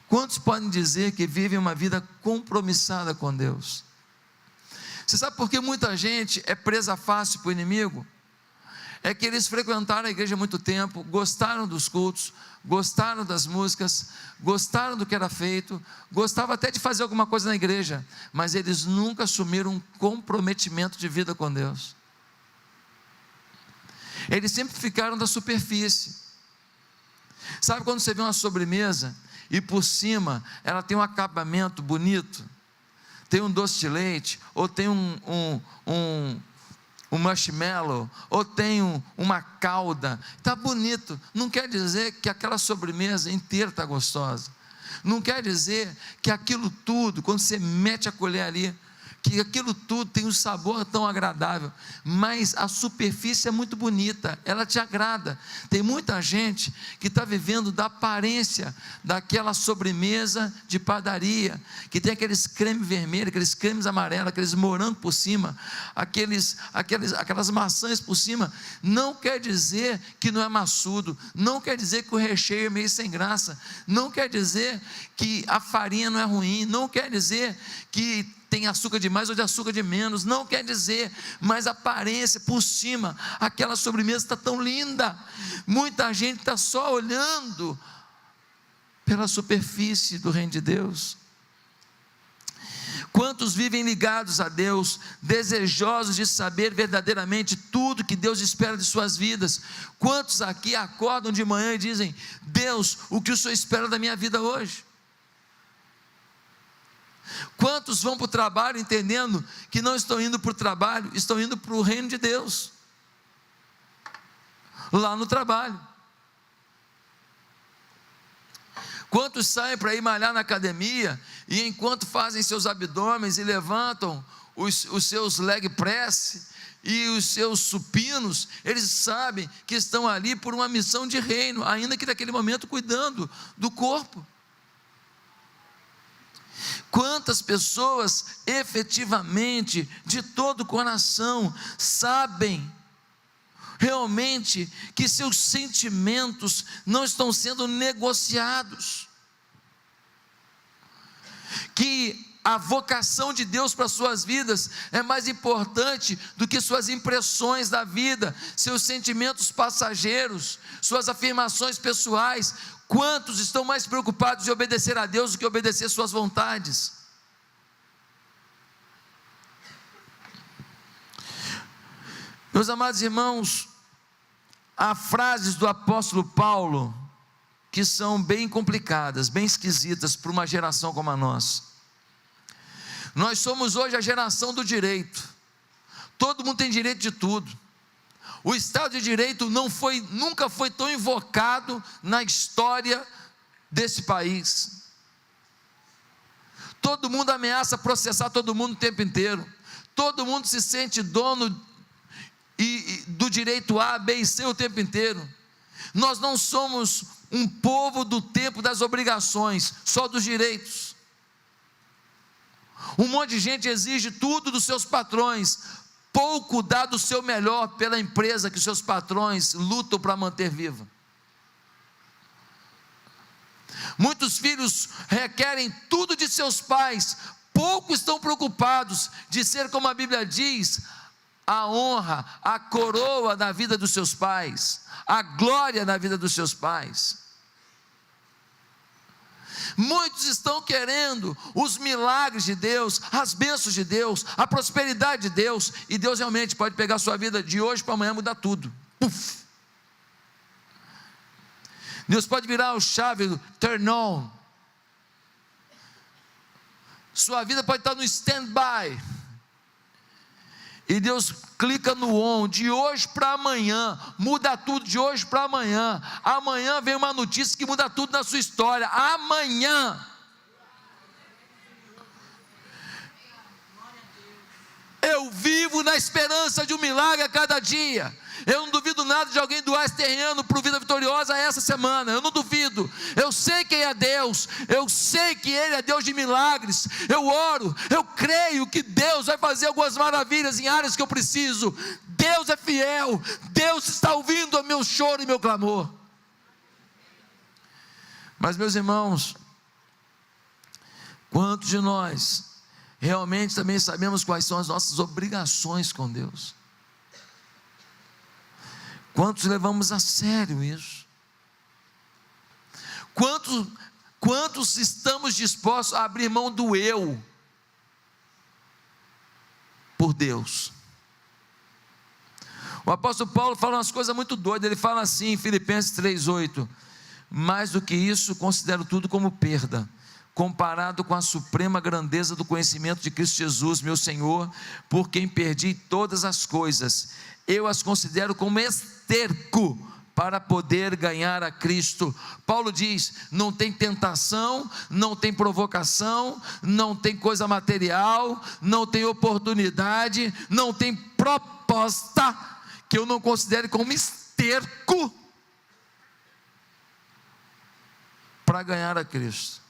Quantos podem dizer que vivem uma vida compromissada com Deus? Você sabe por que muita gente é presa fácil para o inimigo? É que eles frequentaram a igreja há muito tempo, gostaram dos cultos, gostaram das músicas, gostaram do que era feito, gostavam até de fazer alguma coisa na igreja, mas eles nunca assumiram um comprometimento de vida com Deus. Eles sempre ficaram da superfície. Sabe quando você vê uma sobremesa e por cima ela tem um acabamento bonito, tem um doce de leite, ou tem um marshmallow, ou tem uma calda, está bonito, não quer dizer que aquela sobremesa inteira está gostosa, não quer dizer que aquilo tudo, quando você mete a colher ali, que aquilo tudo tem um sabor tão agradável, mas a superfície é muito bonita, ela te agrada. Tem muita gente que está vivendo da aparência daquela sobremesa de padaria, que tem aqueles cremes vermelhos, aqueles cremes amarelos, aqueles morangos por cima, aquelas maçãs por cima. Não quer dizer que não é maçudo, não quer dizer que o recheio é meio sem graça, não quer dizer que a farinha não é ruim, não quer dizer que tem açúcar de mais ou de açúcar de menos, não quer dizer, mas a aparência por cima, aquela sobremesa está tão linda, muita gente está só olhando pela superfície do reino de Deus. Quantos vivem ligados a Deus, desejosos de saber verdadeiramente tudo que Deus espera de suas vidas? Quantos aqui acordam de manhã e dizem: Deus, o que o Senhor espera da minha vida hoje? Quantos vão para o trabalho entendendo que não estão indo para o trabalho, estão indo para o reino de Deus, lá no trabalho? Quantos saem para ir malhar na academia, e enquanto fazem seus abdômenes e levantam os seus leg press e os seus supinos, eles sabem que estão ali por uma missão de reino, ainda que naquele momento cuidando do corpo. Quantas pessoas efetivamente, de todo o coração, sabem realmente que seus sentimentos não estão sendo negociados, que a vocação de Deus para suas vidas é mais importante do que suas impressões da vida, seus sentimentos passageiros, suas afirmações pessoais? Quantos estão mais preocupados em obedecer a Deus do que obedecer suas vontades? Meus amados irmãos, há frases do apóstolo Paulo que são bem complicadas, bem esquisitas para uma geração como a nossa. Nós somos hoje a geração do direito, todo mundo tem direito de tudo. O Estado de Direito nunca foi tão invocado na história desse país. Todo mundo ameaça processar todo mundo o tempo inteiro. Todo mundo se sente dono do direito A, B e C o tempo inteiro. Nós não somos um povo do tempo das obrigações, só dos direitos. Um monte de gente exige tudo dos seus patrões, pouco dá do seu melhor pela empresa que seus patrões lutam para manter viva. Muitos filhos requerem tudo de seus pais, pouco estão preocupados de ser, como a Bíblia diz, a honra, a coroa na vida dos seus pais, a glória na vida dos seus pais. Muitos estão querendo os milagres de Deus, as bênçãos de Deus, a prosperidade de Deus, e Deus realmente pode pegar a sua vida de hoje para amanhã, mudar tudo. Puf! Deus pode virar o chave do turn on. Sua vida pode estar no stand-by, e Deus clica no on, de hoje para amanhã, muda tudo de hoje para amanhã. Amanhã vem uma notícia que muda tudo na sua história, amanhã. Eu vivo na esperança de um milagre a cada dia. Eu não duvido nada de alguém doar esse terreno para o Vida Vitoriosa essa semana, eu não duvido. Eu sei quem é Deus, eu sei que Ele é Deus de milagres. Eu oro, eu creio que Deus vai fazer algumas maravilhas em áreas que eu preciso. Deus é fiel, Deus está ouvindo o meu choro e meu clamor. Mas, meus irmãos, Quantos de nós realmente também sabemos quais são as nossas obrigações com Deus? Quantos levamos a sério isso? Quantos estamos dispostos a abrir mão do eu por Deus? O apóstolo Paulo fala umas coisas muito doidas. Ele fala assim em Filipenses 3,8: mais do que isso, considero tudo como perda, comparado com a suprema grandeza do conhecimento de Cristo Jesus, meu Senhor, por quem perdi todas as coisas. Eu as considero como esterco para poder ganhar a Cristo. Paulo diz: não tem tentação, não tem provocação, não tem coisa material, não tem oportunidade, não tem proposta que eu não considere como esterco para ganhar a Cristo.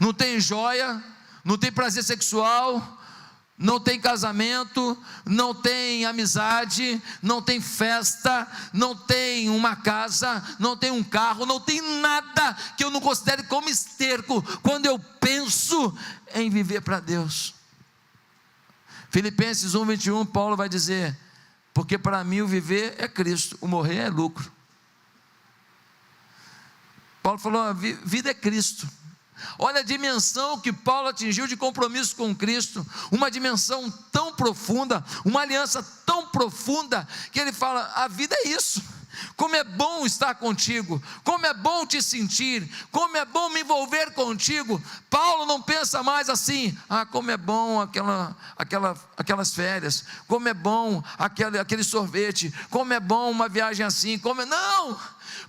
Não tem joia, não tem prazer sexual, não tem casamento, não tem amizade, não tem festa, não tem uma casa, não tem um carro, não tem nada que eu não considere como esterco quando eu penso em viver para Deus. Filipenses 1:21, Paulo vai dizer: porque para mim o viver é Cristo, o morrer é lucro. Paulo falou: a vida é Cristo. Olha a dimensão que Paulo atingiu de compromisso com Cristo, uma dimensão tão profunda, uma aliança tão profunda, que ele fala: a vida é isso. Como é bom estar contigo, como é bom te sentir, como é bom me envolver contigo. Paulo não pensa mais assim: como é bom aquelas férias, como é bom aquele sorvete, como é bom uma viagem assim, não,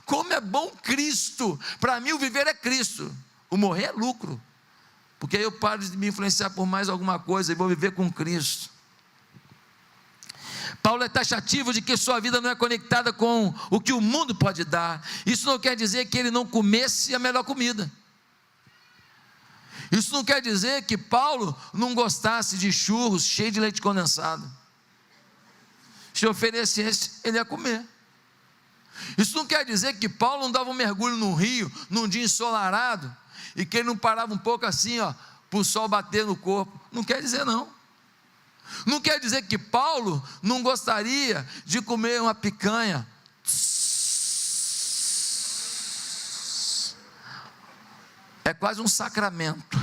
como é bom Cristo. Para mim o viver é Cristo, o morrer é lucro, porque aí eu paro de me influenciar por mais alguma coisa e vou viver com Cristo. Paulo é taxativo de que sua vida não é conectada com o que o mundo pode dar. Isso não quer dizer que ele não comesse a melhor comida. Isso não quer dizer que Paulo não gostasse de churros cheios de leite condensado. Se oferecesse, ele ia comer. Isso não quer dizer que Paulo não dava um mergulho no rio num dia ensolarado e que ele não parava um pouco assim, para o sol bater no corpo. Não quer dizer não. Não quer dizer que Paulo não gostaria de comer uma picanha. É quase um sacramento.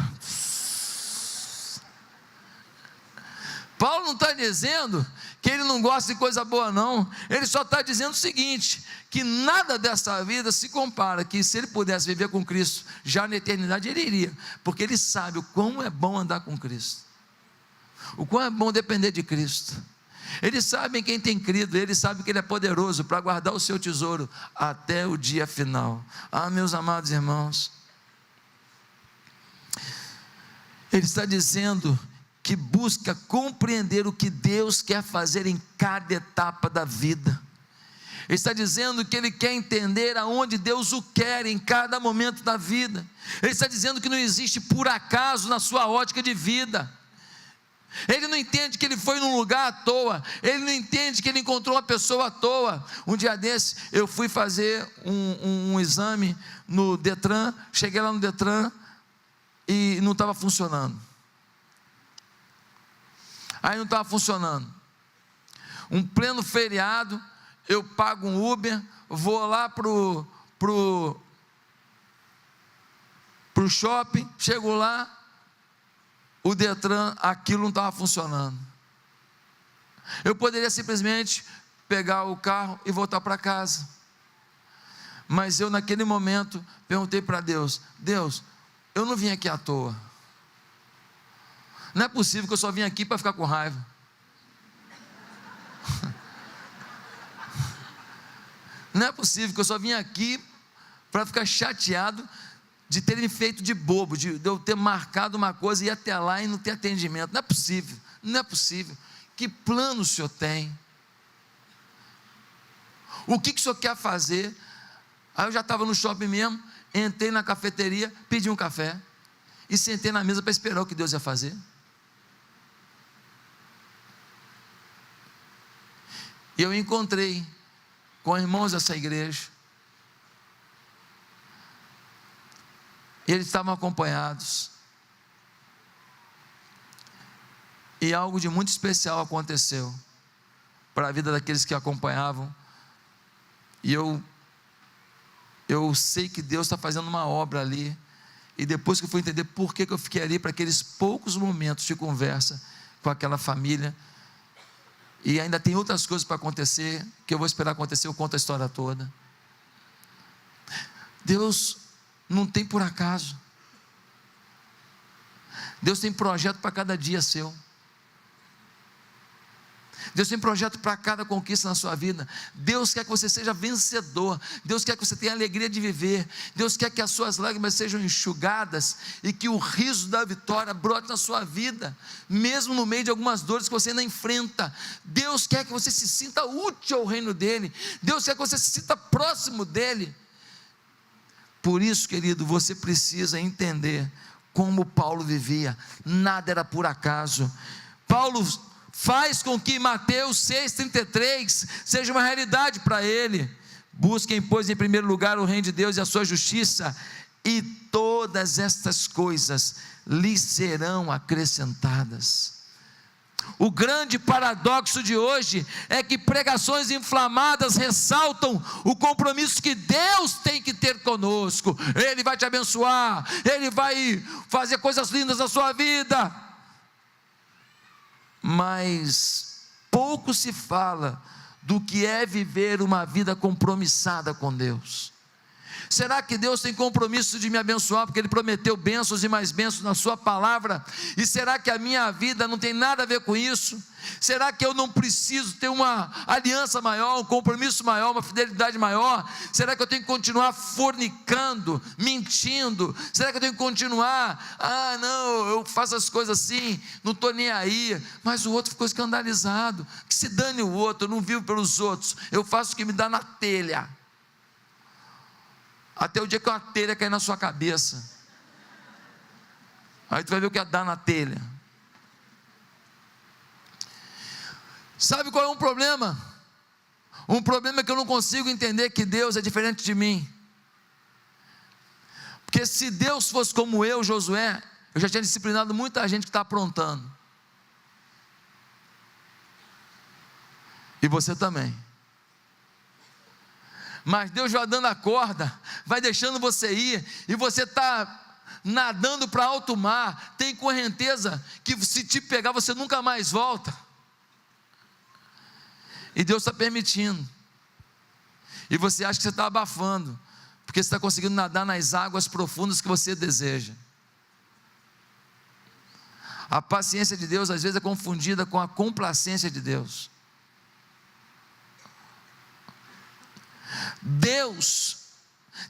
Paulo não está dizendo que ele não gosta de coisa boa, não. Ele só está dizendo o seguinte: que nada dessa vida se compara, que se ele pudesse viver com Cristo já na eternidade, ele iria, porque ele sabe o quão é bom andar com Cristo, o quão é bom depender de Cristo. Ele sabe em quem tem crido, ele sabe que ele é poderoso para guardar o seu tesouro até o dia final. Meus amados irmãos, ele está dizendo que busca compreender o que Deus quer fazer em cada etapa da vida. Ele está dizendo que ele quer entender aonde Deus o quer em cada momento da vida. Ele está dizendo que não existe por acaso na sua ótica de vida. Ele não entende que ele foi num lugar à toa. Ele não entende que ele encontrou uma pessoa à toa. Um dia desse eu fui fazer um exame no Detran. Cheguei lá no Detran e não estava funcionando. Aí não estava funcionando. Um pleno feriado, eu pago um Uber, vou lá pro shopping, chego lá, o Detran, aquilo não estava funcionando. Eu poderia simplesmente pegar o carro e voltar para casa, mas eu naquele momento perguntei para Deus: Deus, eu não vim aqui à toa. Não é possível que eu só vim aqui para ficar com raiva. Não é possível que eu só vim aqui para ficar chateado de ter me feito de bobo, de eu ter marcado uma coisa e ir até lá e não ter atendimento. Não é possível, não é possível. Que plano o Senhor tem? O que o Senhor quer fazer? Aí eu já estava no shopping mesmo, entrei na cafeteria, pedi um café e sentei na mesa para esperar o que Deus ia fazer. E eu encontrei com irmãos dessa igreja, Eles estavam acompanhados. E algo de muito especial aconteceu para a vida daqueles que acompanhavam. E eu sei que Deus está fazendo uma obra ali. E depois que eu fui entender por que eu fiquei ali, para aqueles poucos momentos de conversa com aquela família, e ainda tem outras coisas para acontecer, que eu vou esperar acontecer, eu conto a história toda. Deus não tem por acaso. Deus tem projeto para cada dia seu. Deus tem projeto para cada conquista na sua vida. Deus quer que você seja vencedor. Deus quer que você tenha a alegria de viver. Deus quer que as suas lágrimas sejam enxugadas e que o riso da vitória brote na sua vida, mesmo no meio de algumas dores que você ainda enfrenta. Deus quer que você se sinta útil ao reino dEle. Deus quer que você se sinta próximo dEle. Por isso, querido, você precisa entender como Paulo vivia. Nada era por acaso. Paulo faz com que Mateus 6,33 seja uma realidade para ele. Busquem, pois, em primeiro lugar o reino de Deus e a sua justiça, e todas estas coisas lhes serão acrescentadas. O grande paradoxo de hoje é que pregações inflamadas ressaltam o compromisso que Deus tem que ter conosco. Ele vai te abençoar, Ele vai fazer coisas lindas na sua vida, mas pouco se fala do que é viver uma vida compromissada com Deus. Será que Deus tem compromisso de me abençoar, porque Ele prometeu bênçãos e mais bênçãos na sua palavra? E será que a minha vida não tem nada a ver com isso? Será que eu não preciso ter uma aliança maior, um compromisso maior, uma fidelidade maior? Será que eu tenho que continuar fornicando, mentindo? Será que eu tenho que continuar, não, eu faço as coisas assim, não estou nem aí, mas o outro ficou escandalizado, que se dane o outro, eu não vivo pelos outros, eu faço o que me dá na telha, até o dia que uma telha cair na sua cabeça, aí tu vai ver o que é dar na telha. Sabe qual é um problema? Um problema é que eu não consigo entender que Deus é diferente de mim. Porque se Deus fosse como eu, Josué, eu já tinha disciplinado muita gente que está aprontando. E você também. Mas Deus vai dando a corda, vai deixando você ir, e você está nadando para alto mar, tem correnteza que se te pegar você nunca mais volta. E Deus está permitindo. E você acha que você está abafando, porque você está conseguindo nadar nas águas profundas que você deseja. A paciência de Deus às vezes é confundida com a complacência de Deus. Deus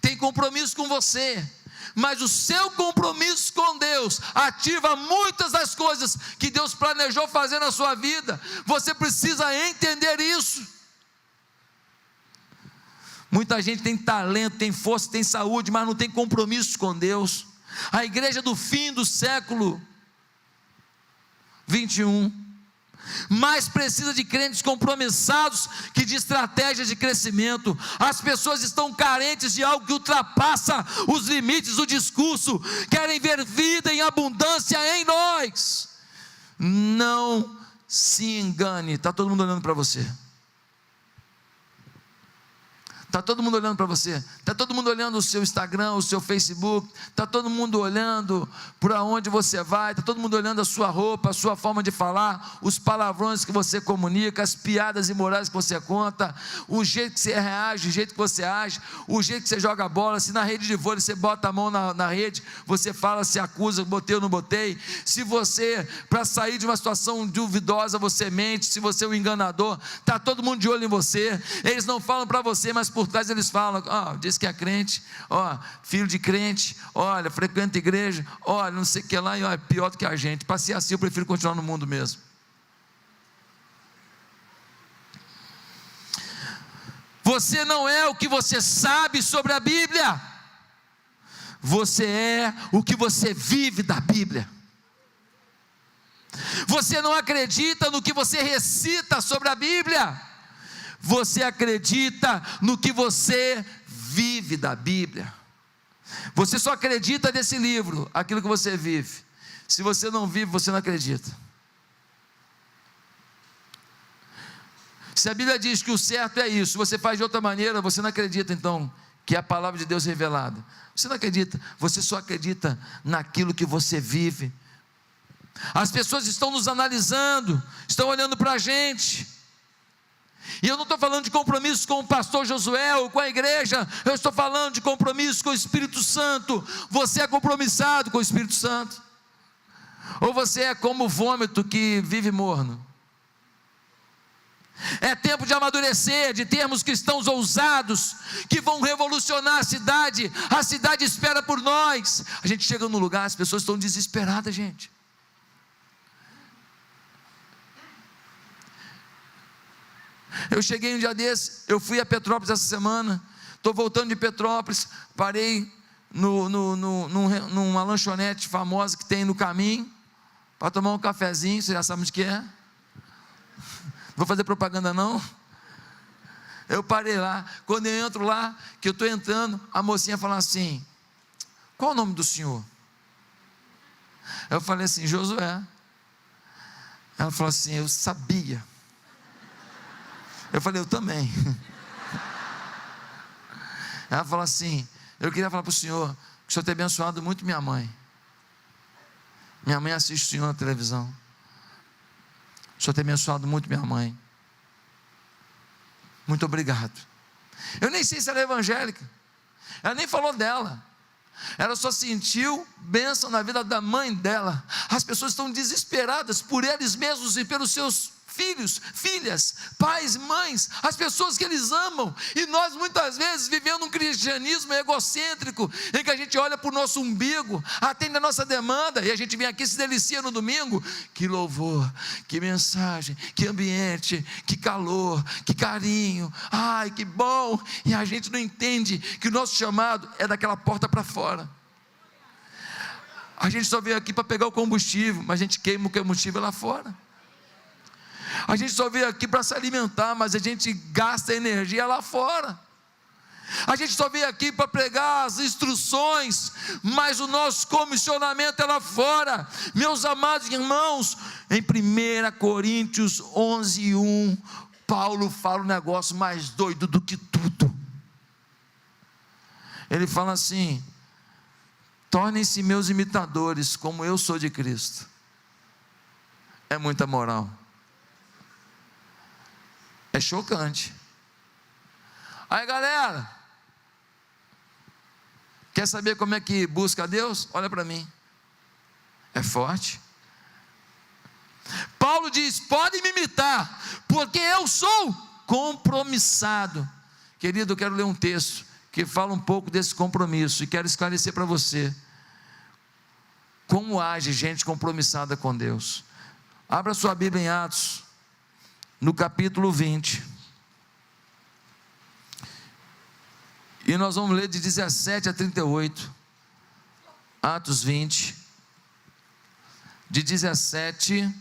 tem compromisso com você, mas o seu compromisso com Deus ativa muitas das coisas que Deus planejou fazer na sua vida. Você precisa entender isso. Muita gente tem talento, tem força, tem saúde, mas não tem compromisso com Deus. A igreja do fim do século 21 mais precisa de crentes compromissados que de estratégias de crescimento. As pessoas estão carentes de algo que ultrapassa os limites do discurso, querem ver vida em abundância em nós. Não se engane, está todo mundo olhando para você. Está todo mundo olhando para você, está todo mundo olhando o seu Instagram, o seu Facebook, está todo mundo olhando para onde você vai, está todo mundo olhando a sua roupa, a sua forma de falar, os palavrões que você comunica, as piadas imorais que você conta, o jeito que você reage, o jeito que você age, o jeito que você joga a bola. Se na rede de vôlei você bota a mão na rede, você fala, se acusa, botei ou não botei. Se você, para sair de uma situação duvidosa, você mente, se você é um enganador, está todo mundo de olho em você. Eles não falam para você, mas por trás eles falam, diz que é crente, filho de crente, olha, frequenta a igreja, olha, não sei o que lá, e é pior do que a gente. Para ser assim, eu prefiro continuar no mundo mesmo. Você não é o que você sabe sobre a Bíblia, você é o que você vive da Bíblia. Você não acredita no que você recita sobre a Bíblia, você acredita no que você vive da Bíblia. Você só acredita nesse livro, aquilo que você vive. Se você não vive, você não acredita. Se a Bíblia diz que o certo é isso, você faz de outra maneira, você não acredita então que é a palavra de Deus revelada. Você não acredita, você só acredita naquilo que você vive. As pessoas estão nos analisando, estão olhando para a gente. E eu não estou falando de compromisso com o pastor Josué ou com a igreja, eu estou falando de compromisso com o Espírito Santo. Você é compromissado com o Espírito Santo? Ou você é como o vômito que vive morno? É tempo de amadurecer, de termos cristãos ousados, que vão revolucionar a cidade espera por nós. A gente chega num lugar, as pessoas estão desesperadas, gente. Eu cheguei um dia desse, eu fui a Petrópolis essa semana, estou voltando de Petrópolis, parei numa lanchonete famosa que tem no caminho, para tomar um cafezinho, você já sabe onde que é? Vou fazer propaganda não? Eu parei lá, quando eu entro lá, que eu estou entrando, a mocinha fala assim, qual o nome do senhor? Eu falei assim, Josué. Ela falou assim, eu sabia. Eu falei, eu também. Ela falou assim, eu queria falar para o senhor, que o senhor tem abençoado muito minha mãe. Minha mãe assiste o senhor na televisão. O senhor tem abençoado muito minha mãe. Muito obrigado. Eu nem sei se ela é evangélica. Ela nem falou dela. Ela só sentiu bênção na vida da mãe dela. As pessoas estão desesperadas por eles mesmos e pelos seus filhos, filhas, pais, mães, as pessoas que eles amam, e nós muitas vezes vivendo um cristianismo egocêntrico, em que a gente olha para o nosso umbigo, atende a nossa demanda, e a gente vem aqui e se delicia no domingo. Que louvor, que mensagem, que ambiente, que calor, que carinho, ai que bom, e a gente não entende que o nosso chamado é daquela porta para fora. A gente só veio aqui para pegar o combustível, mas a gente queima o combustível lá fora. A gente só veio aqui para se alimentar, mas a gente gasta energia lá fora. A gente só veio aqui para pregar as instruções, mas o nosso comissionamento é lá fora. Meus amados irmãos, em 1 Coríntios 11:1, Paulo fala um negócio mais doido do que tudo. Ele fala assim, tornem-se meus imitadores, como eu sou de Cristo. É muita moral. É chocante. Aí galera, quer saber como é que busca a Deus? Olha para mim. É forte. Paulo diz, podem me imitar, porque eu sou compromissado. Querido, eu quero ler um texto que fala um pouco desse compromisso, e quero esclarecer para você como age gente compromissada com Deus. Abra sua Bíblia em Atos, no capítulo 20, e nós vamos ler de 17 a 38, Atos 20, de 17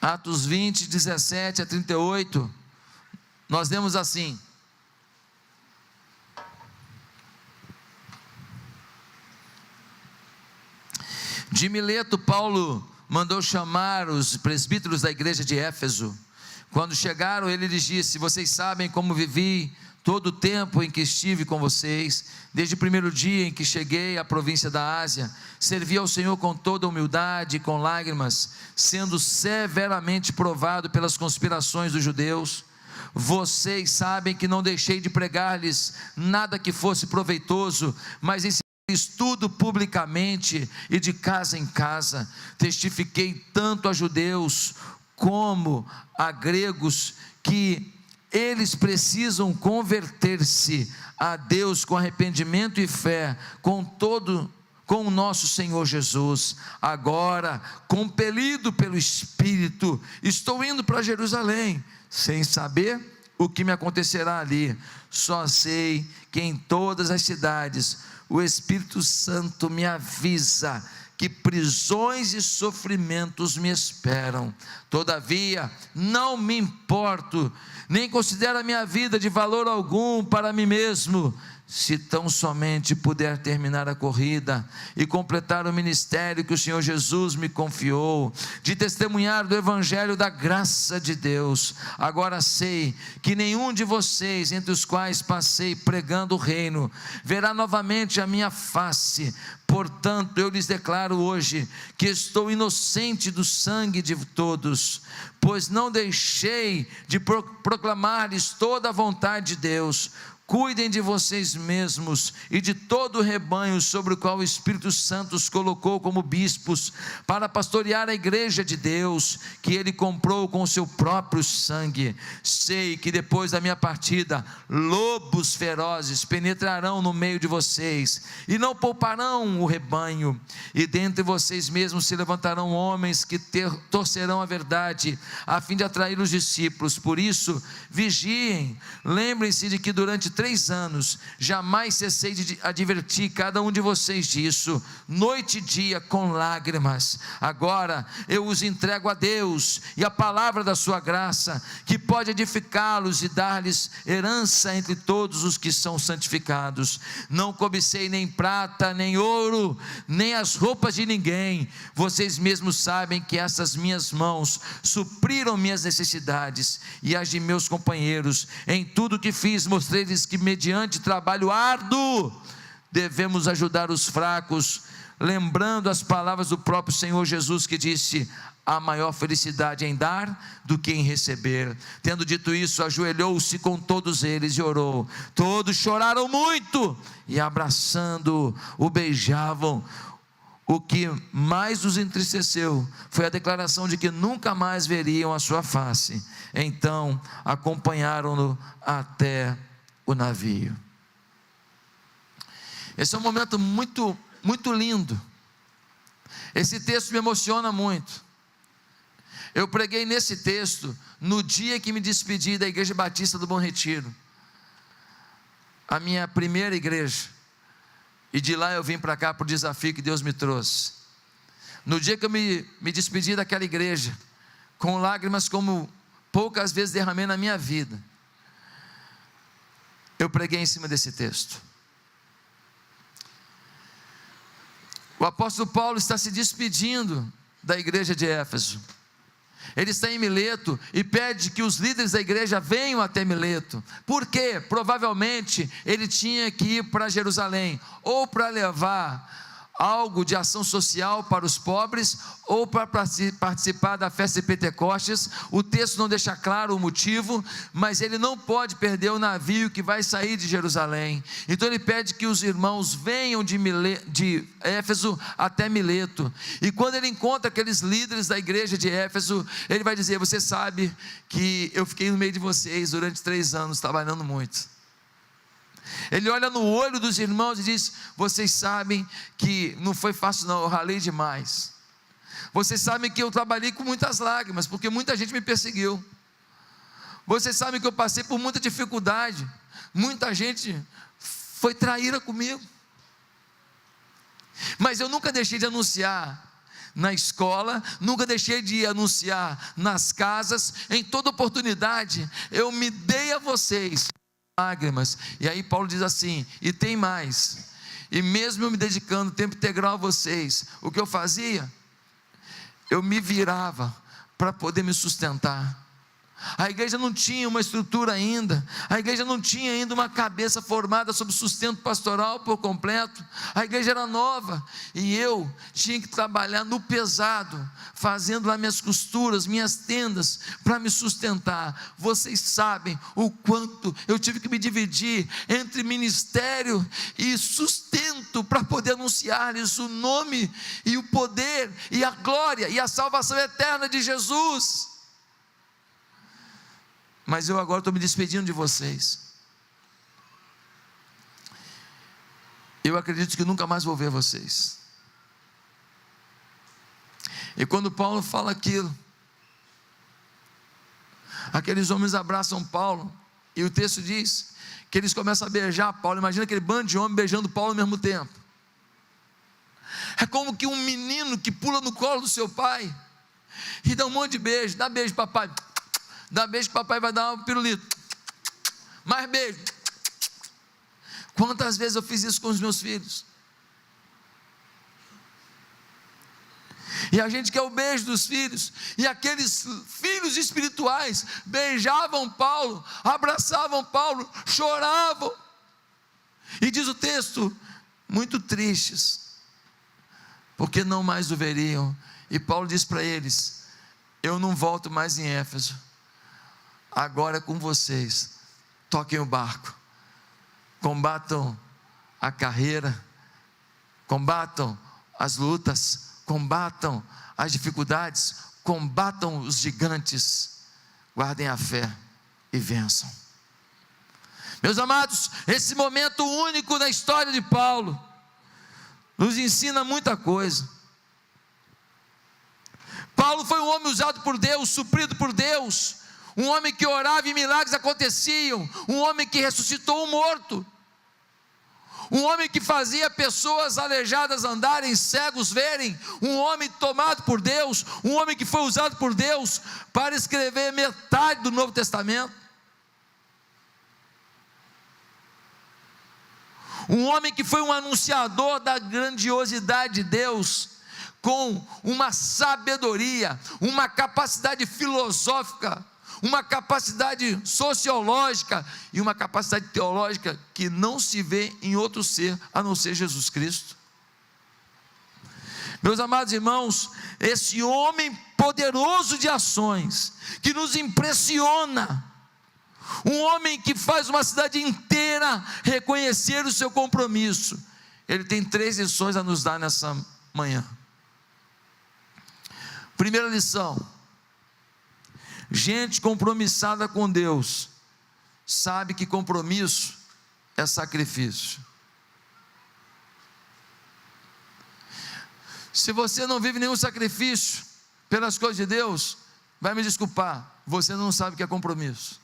Atos 20, 17 a 38, nós lemos assim: de Mileto, Paulo mandou chamar os presbíteros da igreja de Éfeso. Quando chegaram, ele lhes disse: vocês sabem como vivi todo o tempo em que estive com vocês, desde o primeiro dia em que cheguei à província da Ásia. Servi ao Senhor com toda humildade e com lágrimas, sendo severamente provado pelas conspirações dos judeus. Vocês sabem que não deixei de pregar-lhes nada que fosse proveitoso, mas ensinei-lhes tudo publicamente e de casa em casa. Testifiquei tanto a judeus como a gregos que eles precisam converter-se a Deus com arrependimento e fé, com o nosso Senhor Jesus. Agora, compelido pelo Espírito, estou indo para Jerusalém, sem saber o que me acontecerá ali. Só sei que em todas as cidades o Espírito Santo me avisa que prisões e sofrimentos me esperam. Todavia, não me importo, nem considero a minha vida de valor algum para mim mesmo, se tão somente puder terminar a corrida e completar o ministério que o Senhor Jesus me confiou, de testemunhar do evangelho da graça de Deus. Agora sei que nenhum de vocês, entre os quais passei pregando o reino, verá novamente a minha face. Portanto, eu lhes declaro hoje que estou inocente do sangue de todos, pois não deixei de proclamar-lhes toda a vontade de Deus. Cuidem de vocês mesmos e de todo o rebanho sobre o qual o Espírito Santo os colocou como bispos, para pastorear a igreja de Deus, que Ele comprou com o seu próprio sangue. Sei que depois da minha partida, lobos ferozes penetrarão no meio de vocês, e não pouparão o rebanho, e dentre vocês mesmos se levantarão homens que torcerão a verdade, a fim de atrair os discípulos. Por isso, vigiem, lembrem-se de que durante 3 anos, jamais cessei de advertir cada um de vocês disso, noite e dia com lágrimas. Agora eu os entrego a Deus e a palavra da sua graça, que pode edificá-los e dar-lhes herança entre todos os que são santificados. Não cobicei nem prata, nem ouro, nem as roupas de ninguém. Vocês mesmos sabem que essas minhas mãos supriram minhas necessidades e as de meus companheiros. Em tudo que fiz, mostrei-lhes que mediante trabalho árduo devemos ajudar os fracos, lembrando as palavras do próprio Senhor Jesus, que disse: há maior felicidade em dar do que em receber. Tendo dito isso, ajoelhou-se com todos eles e orou. Todos choraram muito e, abraçando, o beijavam. O que mais os entristeceu foi a declaração de que nunca mais veriam a sua face. Então acompanharam-no até o navio. Esse é um momento muito, muito lindo. Esse texto me emociona muito. Eu preguei nesse texto no dia que me despedi da Igreja Batista do Bom Retiro, a minha primeira igreja, e de lá eu vim para cá para o desafio que Deus me trouxe. No dia que eu me despedi daquela igreja, com lágrimas como poucas vezes derramei na minha vida, eu preguei em cima desse texto. O apóstolo Paulo está se despedindo da igreja de Éfeso. Ele está em Mileto e pede que os líderes da igreja venham até Mileto. Por quê? Provavelmente ele tinha que ir para Jerusalém, ou para levar algo de ação social para os pobres, ou para participar da festa de Pentecostes. O texto não deixa claro o motivo, mas ele não pode perder o navio que vai sair de Jerusalém. Então ele pede que os irmãos venham de Éfeso até Mileto, e quando ele encontra aqueles líderes da igreja de Éfeso, ele vai dizer: você sabe que eu fiquei no meio de vocês durante 3 anos, trabalhando muito. Ele olha no olho dos irmãos e diz: vocês sabem que não foi fácil não, eu ralei demais. Vocês sabem que eu trabalhei com muitas lágrimas, porque muita gente me perseguiu. Vocês sabem que eu passei por muita dificuldade, muita gente foi traíra comigo, mas eu nunca deixei de anunciar na escola, nunca deixei de anunciar nas casas. Em toda oportunidade eu me dei a vocês lágrimas. E aí Paulo diz assim: e tem mais, e mesmo eu me dedicando tempo integral a vocês, o que eu fazia? Eu me virava para poder me sustentar. A igreja não tinha uma estrutura ainda, a igreja não tinha ainda uma cabeça formada sobre sustento pastoral por completo, a igreja era nova, e eu tinha que trabalhar no pesado, fazendo lá minhas costuras, minhas tendas, para me sustentar. Vocês sabem o quanto eu tive que me dividir entre ministério e sustento, para poder anunciar-lhes o nome, e o poder, e a glória, e a salvação eterna de Jesus. Mas eu agora estou me despedindo de vocês. Eu acredito que nunca mais vou ver vocês. E quando Paulo fala aquilo, aqueles homens abraçam Paulo, e o texto diz que eles começam a beijar Paulo. Imagina aquele bando de homens beijando Paulo ao mesmo tempo. É como que um menino que pula no colo do seu pai e dá um monte de beijo. Dá beijo, papai. Dá beijo que papai vai dar um pirulito. Mais beijo. Quantas vezes eu fiz isso com os meus filhos? E a gente quer o beijo dos filhos, e aqueles filhos espirituais beijavam Paulo, abraçavam Paulo, choravam, e diz o texto, muito tristes, porque não mais o veriam. E Paulo diz para eles: eu não volto mais em Éfeso, agora é com vocês, toquem o barco, combatam a carreira, combatam as lutas, combatam as dificuldades, combatam os gigantes, guardem a fé e vençam. Meus amados, esse momento único na história de Paulo nos ensina muita coisa. Paulo foi um homem usado por Deus, suprido por Deus, um homem que orava e milagres aconteciam, um homem que ressuscitou um morto, um homem que fazia pessoas aleijadas andarem, cegos verem, um homem tomado por Deus, um homem que foi usado por Deus para escrever metade do Novo Testamento, um homem que foi um anunciador da grandiosidade de Deus, com uma sabedoria, uma capacidade filosófica, uma capacidade sociológica e uma capacidade teológica que não se vê em outro ser a não ser Jesus Cristo. Meus amados irmãos, esse homem poderoso de ações, que nos impressiona, um homem que faz uma cidade inteira reconhecer o seu compromisso, ele tem 3 lições a nos dar nessa manhã. Primeira lição: gente compromissada com Deus sabe que compromisso é sacrifício. Se você não vive nenhum sacrifício pelas coisas de Deus, vai me desculpar, você não sabe o que é compromisso.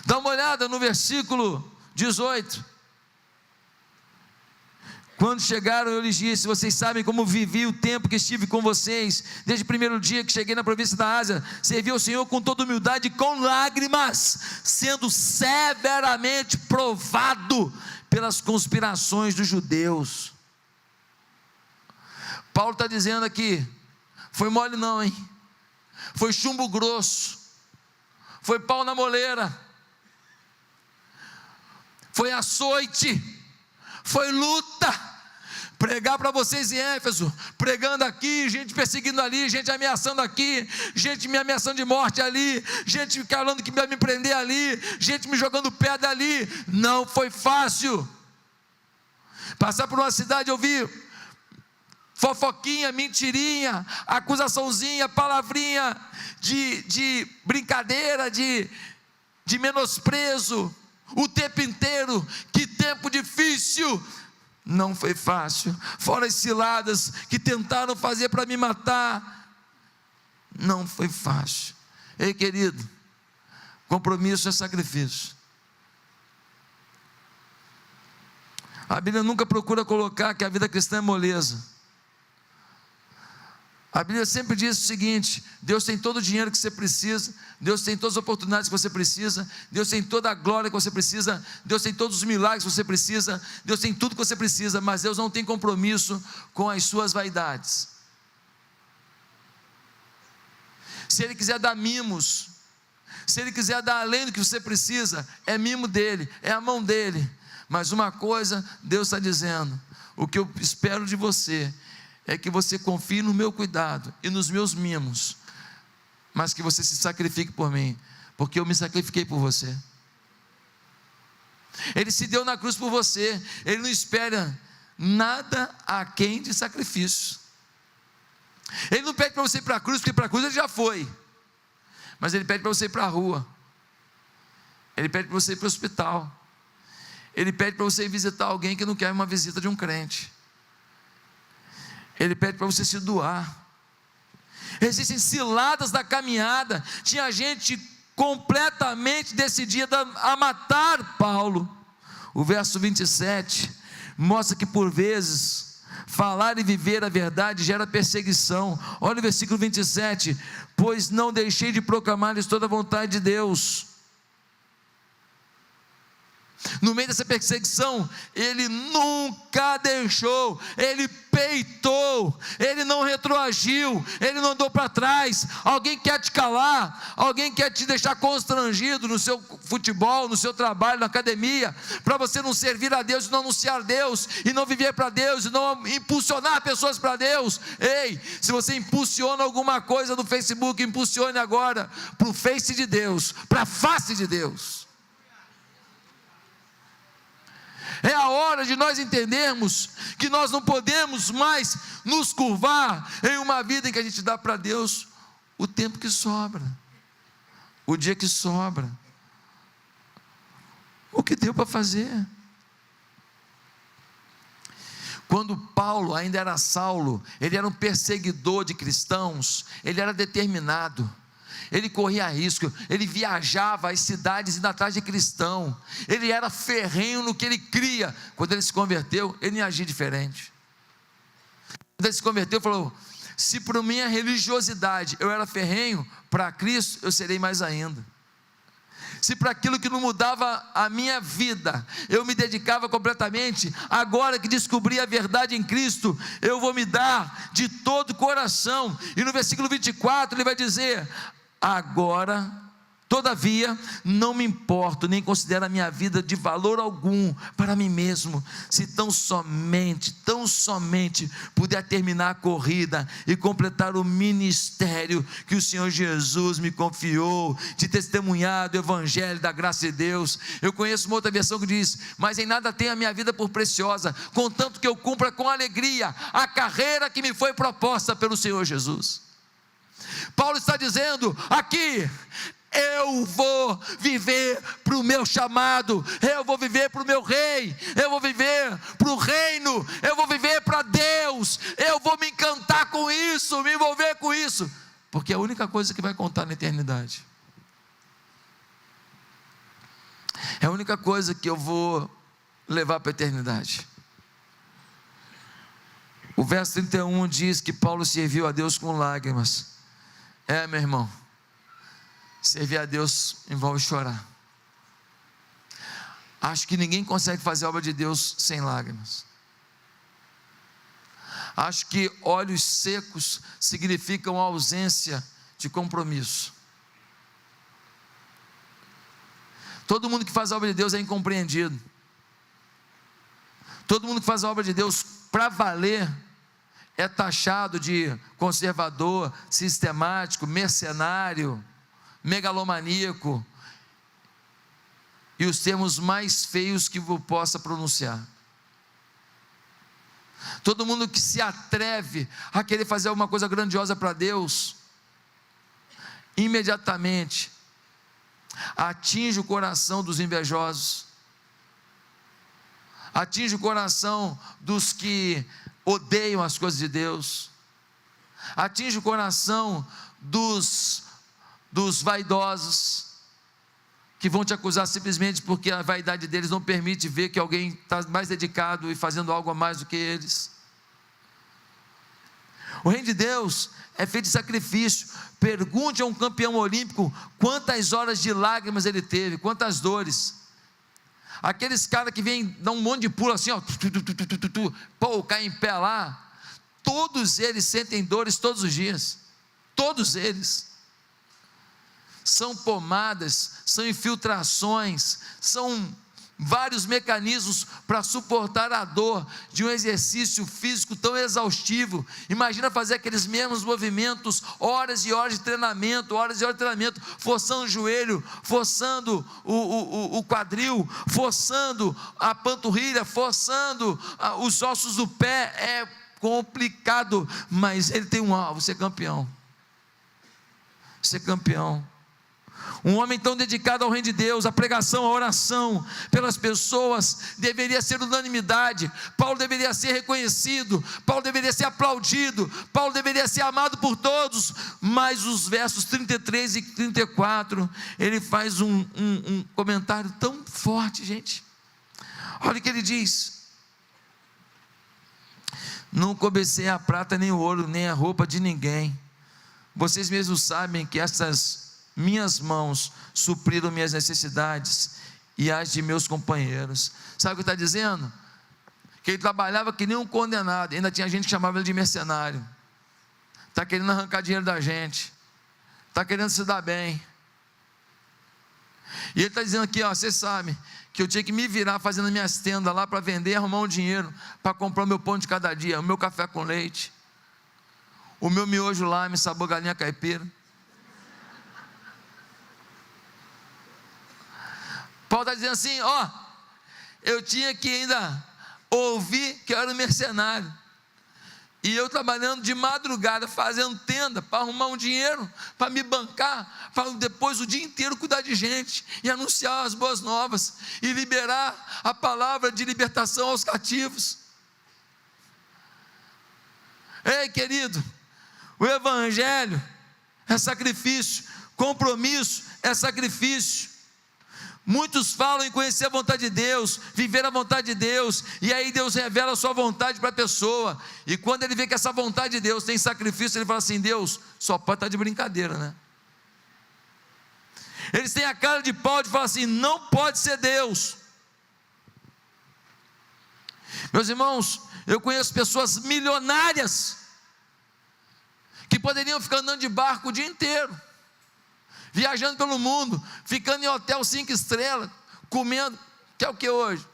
Dá uma olhada no versículo 18. Quando chegaram, eu lhes disse: vocês sabem como vivi o tempo que estive com vocês, desde o primeiro dia que cheguei na província da Ásia, servi ao Senhor com toda humildade e com lágrimas, sendo severamente provado pelas conspirações dos judeus. Paulo está dizendo aqui, foi mole não, hein? Foi chumbo grosso, foi pau na moleira, foi açoite, foi luta. Pregar para vocês em Éfeso, pregando aqui, gente perseguindo ali, gente ameaçando aqui, gente me ameaçando de morte ali, gente falando que vai me prender ali, gente me jogando pedra ali. Não foi fácil. Passar por uma cidade, ouvir fofoquinha, mentirinha, acusaçãozinha, palavrinha de brincadeira, de menosprezo, o tempo inteiro. Que tempo difícil. Não foi fácil. Fora as ciladas que tentaram fazer para me matar, não foi fácil. Ei, querido, compromisso é sacrifício. A Bíblia nunca procura colocar que a vida cristã é moleza. A Bíblia sempre diz o seguinte: Deus tem todo o dinheiro que você precisa, Deus tem todas as oportunidades que você precisa, Deus tem toda a glória que você precisa, Deus tem todos os milagres que você precisa, Deus tem tudo que você precisa, mas Deus não tem compromisso com as suas vaidades. Se Ele quiser dar mimos, se Ele quiser dar além do que você precisa, é mimo dEle, é a mão dEle. Mas uma coisa Deus está dizendo: o que eu espero de você é que você confie no meu cuidado e nos meus mimos, mas que você se sacrifique por mim, porque eu me sacrifiquei por você. Ele se deu na cruz por você. Ele não espera nada aquém de sacrifício. Ele não pede para você ir para a cruz, porque para a cruz ele já foi, mas Ele pede para você ir para a rua, Ele pede para você ir para o hospital, Ele pede para você ir visitar alguém que não quer uma visita de um crente, Ele pede para você se doar. Existem ciladas da caminhada. Tinha gente completamente decidida a matar Paulo. O verso 27 mostra que por vezes falar e viver a verdade gera perseguição. Olha o versículo 27, pois não deixei de proclamar-lhes toda a vontade de Deus. No meio dessa perseguição, ele nunca deixou, ele peitou, ele não retroagiu, ele não andou para trás. Alguém quer te calar, alguém quer te deixar constrangido no seu futebol, no seu trabalho, na academia, para você não servir a Deus, e não anunciar Deus, e não viver para Deus, e não impulsionar pessoas para Deus. Ei, se você impulsiona alguma coisa no Facebook, impulsione agora para o Face de Deus, para a face de Deus. É a hora de nós entendermos que nós não podemos mais nos curvar em uma vida em que a gente dá para Deus o tempo que sobra, o dia que sobra, o que deu para fazer. Quando Paulo ainda era Saulo, ele era um perseguidor de cristãos, ele era determinado, ele corria risco, ele viajava às cidades indo atrás de cristão, ele era ferrenho no que ele cria. Quando ele se converteu, ele não agia diferente. Quando ele se converteu, falou: se por minha religiosidade eu era ferrenho, para Cristo eu serei mais ainda. Se para aquilo que não mudava a minha vida eu me dedicava completamente, agora que descobri a verdade em Cristo, eu vou me dar de todo o coração. E no versículo 24 ele vai dizer: agora, todavia, não me importo, nem considero a minha vida de valor algum para mim mesmo, se tão somente puder terminar a corrida e completar o ministério que o Senhor Jesus me confiou, de testemunhar do Evangelho da graça de Deus. Eu conheço uma outra versão que diz: mas em nada tenho a minha vida por preciosa, contanto que eu cumpra com alegria a carreira que me foi proposta pelo Senhor Jesus. Paulo está dizendo aqui: eu vou viver para o meu chamado, eu vou viver para o meu rei, eu vou viver para o reino, eu vou viver para Deus, eu vou me encantar com isso, me envolver com isso, porque é a única coisa que vai contar na eternidade, é a única coisa que eu vou levar para a eternidade. O verso 31 diz que Paulo serviu a Deus com lágrimas. Meu irmão, servir a Deus envolve chorar. Acho que ninguém consegue fazer a obra de Deus sem lágrimas. Acho que olhos secos significam ausência de compromisso. Todo mundo que faz a obra de Deus é incompreendido. Todo mundo que faz a obra de Deus para valer é taxado de conservador, sistemático, mercenário, megalomaníaco, e os termos mais feios que eu possa pronunciar. Todo mundo que se atreve a querer fazer alguma coisa grandiosa para Deus, imediatamente atinge o coração dos invejosos, atinge o coração dos que odeiam as coisas de Deus, atinge o coração dos vaidosos, que vão te acusar simplesmente porque a vaidade deles não permite ver que alguém está mais dedicado e fazendo algo a mais do que eles. O reino de Deus é feito de sacrifício. Pergunte a um campeão olímpico quantas horas de lágrimas ele teve, quantas dores. Aqueles caras que vêm dar um monte de pulo assim, ó, cai em pé lá, todos eles sentem dores todos os dias, todos eles. São pomadas, são infiltrações, são vários mecanismos para suportar a dor de um exercício físico tão exaustivo. Imagina fazer aqueles mesmos movimentos, horas e horas de treinamento, forçando o joelho, forçando o quadril, forçando a panturrilha, forçando os ossos do pé. É complicado, mas ele tem um alvo: ser campeão. Ser campeão. Um homem tão dedicado ao reino de Deus, a pregação, a oração pelas pessoas deveria ser unanimidade. Paulo deveria ser reconhecido, Paulo deveria ser aplaudido, Paulo deveria ser amado por todos. Mas os versos 33 e 34, ele faz um comentário tão forte, gente. Olha o que ele diz: não cobicei a prata nem o ouro, nem a roupa de ninguém. Vocês mesmos sabem que essas minhas mãos supriram minhas necessidades e as de meus companheiros. Sabe o que está dizendo? Que ele trabalhava que nem um condenado. Ainda tinha gente que chamava ele de mercenário. Está querendo arrancar dinheiro da gente, está querendo se dar bem. E ele está dizendo aqui, ó, vocês sabem que eu tinha que me virar fazendo minhas tendas lá para vender, arrumar um dinheiro para comprar o meu pão de cada dia, o meu café com leite, o meu miojo lá, me sabor galinha caipira. Paulo está dizendo assim, ó, eu tinha que ainda ouvir que eu era um mercenário, e eu trabalhando de madrugada, fazendo tenda, para arrumar um dinheiro, para me bancar, para depois o dia inteiro cuidar de gente, e anunciar as boas novas, e liberar a palavra de libertação aos cativos. Ei, querido, o evangelho é sacrifício, compromisso é sacrifício. Muitos falam em conhecer a vontade de Deus, viver a vontade de Deus, e aí Deus revela a sua vontade para a pessoa, e quando ele vê que essa vontade de Deus tem sacrifício, ele fala assim, Deus, só pode estar de brincadeira, né? Eles têm a cara de pau de falar assim, não pode ser Deus. Meus irmãos, eu conheço pessoas milionárias, que poderiam ficar andando de barco o dia inteiro, viajando pelo mundo, ficando em hotel 5 estrelas, comendo, que é o que hoje?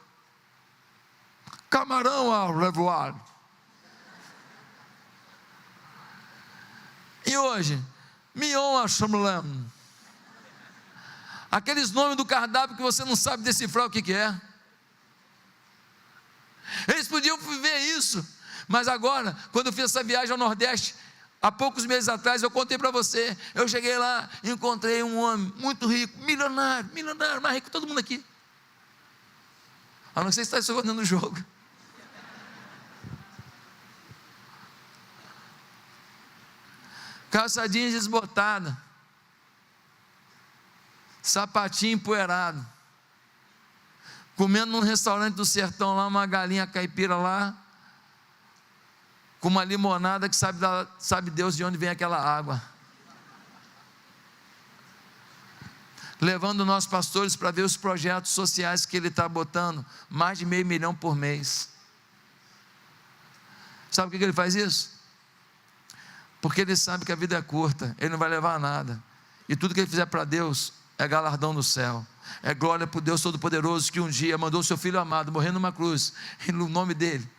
Camarão ao revoado. E hoje? Mignon à chamblin. Aqueles nomes do cardápio que você não sabe decifrar o que é. Eles podiam viver isso, mas agora, quando eu fiz essa viagem ao Nordeste, há poucos meses atrás, eu contei para você, eu cheguei lá, encontrei um homem muito rico, milionário, mais rico que todo mundo aqui, a não ser se está escondendo no jogo. Calça jeans desbotada, sapatinho empoeirado, comendo num restaurante do sertão lá, uma galinha caipira lá, com uma limonada que sabe Deus de onde vem aquela água, levando nossos pastores para ver os projetos sociais que ele está botando, mais de 500 mil por mês. Sabe por que ele faz isso? Porque ele sabe que a vida é curta, ele não vai levar nada, e tudo que ele fizer para Deus é galardão no céu, é glória para o Deus Todo-Poderoso, que um dia mandou o seu Filho amado morrer numa cruz, no nome dele,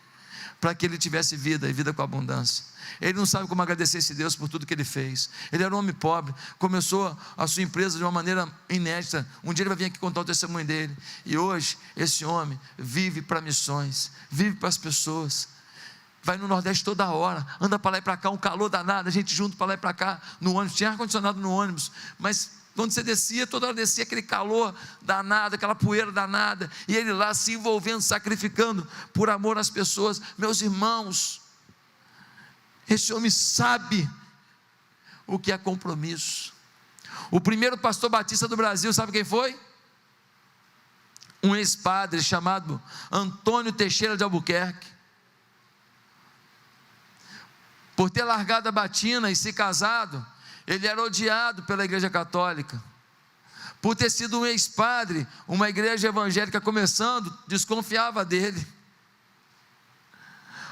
para que ele tivesse vida, e vida com abundância. Ele não sabe como agradecer esse Deus por tudo que ele fez. Ele era um homem pobre, começou a sua empresa de uma maneira inédita. Um dia ele vai vir aqui contar o testemunho dele, e hoje esse homem vive para missões, vive para as pessoas, vai no Nordeste toda hora, anda para lá e para cá, um calor danado, a gente junto para lá e para cá, no ônibus, tinha ar-condicionado no ônibus, mas quando você descia, toda hora descia aquele calor danado, aquela poeira danada, e ele lá se envolvendo, sacrificando por amor às pessoas. Meus irmãos, esse homem sabe o que é compromisso. O primeiro pastor batista do Brasil, sabe quem foi? Um ex-padre chamado Antônio Teixeira de Albuquerque. Por ter largado a batina e se casado, ele era odiado pela igreja católica. Por ter sido um ex-padre, uma igreja evangélica começando, desconfiava dele.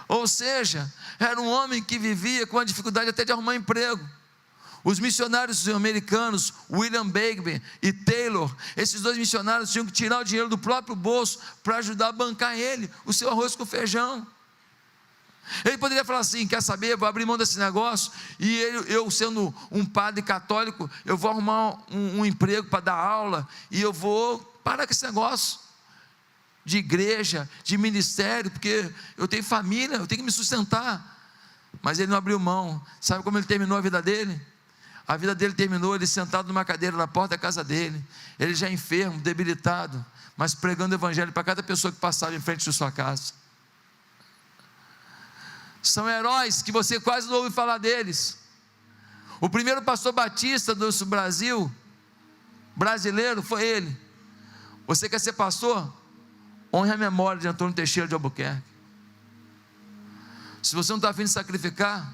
Ou seja, era um homem que vivia com a dificuldade até de arrumar emprego. Os missionários americanos, William Bagbin e Taylor, esses dois missionários tinham que tirar o dinheiro do próprio bolso para ajudar a bancar ele, o seu arroz com feijão. Ele poderia falar assim, quer saber, vou abrir mão desse negócio, e eu sendo um padre católico, eu vou arrumar um emprego para dar aula, e eu vou parar com esse negócio de igreja, de ministério, porque eu tenho família, eu tenho que me sustentar. Mas ele não abriu mão. Sabe como ele terminou a vida dele? A vida dele terminou, ele sentado numa cadeira na porta da casa dele, ele já enfermo, debilitado, mas pregando o evangelho para cada pessoa que passava em frente de sua casa. São heróis que você quase não ouve falar deles. O primeiro pastor batista do Brasil, brasileiro, foi ele. Você quer ser pastor? Honre a memória de Antônio Teixeira de Albuquerque. Se você não está a fim de sacrificar,